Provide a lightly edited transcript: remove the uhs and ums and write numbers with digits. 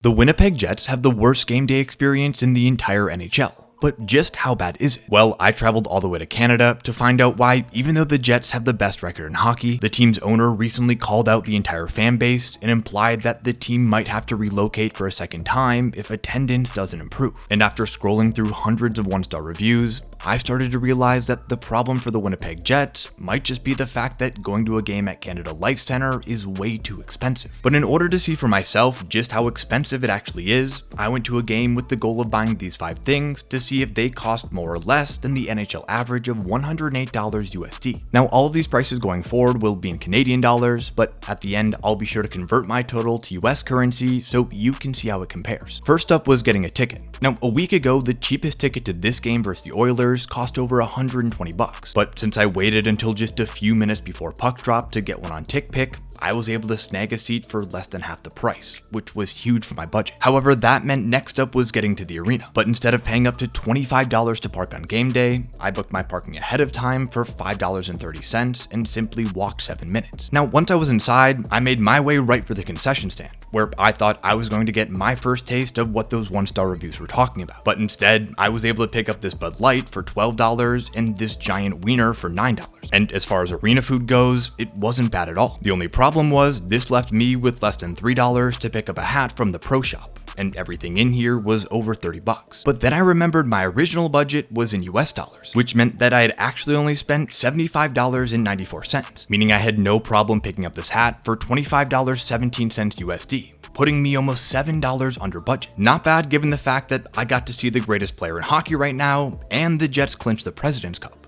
The Winnipeg Jets have the worst game day experience in the entire NHL. But just how bad is it? Well, I traveled all the way to Canada to find out why, even though the Jets have the best record in hockey, the team's owner recently called out the entire fan base and implied that the team might have to relocate for a second time if attendance doesn't improve. And after scrolling through hundreds of one-star reviews, I started to realize that the problem for the Winnipeg Jets might just be the fact that going to a game at Canada Life Center is way too expensive. But in order to see for myself just how expensive it actually is, I went to a game with the goal of buying these 5 things to see if they cost more or less than the NHL average of $108 USD. Now, all of these prices going forward will be in Canadian dollars, but at the end, I'll be sure to convert my total to US currency so you can see how it compares. First up was getting a ticket. Now, a week ago, the cheapest ticket to this game versus the Oilers cost over $120, but since I waited until just a few minutes before puck drop to get one on TickPick, I was able to snag a seat for less than half the price, which was huge for my budget. However, that meant next up was getting to the arena, but instead of paying up to $25 to park on game day, I booked my parking ahead of time for $5.30 and simply walked 7 minutes. Now, once I was inside, I made my way right for the concession stand, where I thought I was going to get my first taste of what those one-star reviews were talking about. But instead, I was able to pick up this Bud Light for $12 and this giant wiener for $9. And as far as arena food goes, it wasn't bad at all. The only problem was this left me with less than $3 to pick up a hat from the pro shop, and everything in here was over $30. But then I remembered my original budget was in US dollars, which meant that I had actually only spent $75.94, meaning I had no problem picking up this hat for $25.17 USD. Putting me almost $7 under budget. Not bad given the fact that I got to see the greatest player in hockey right now, and the Jets clinch the President's Cup.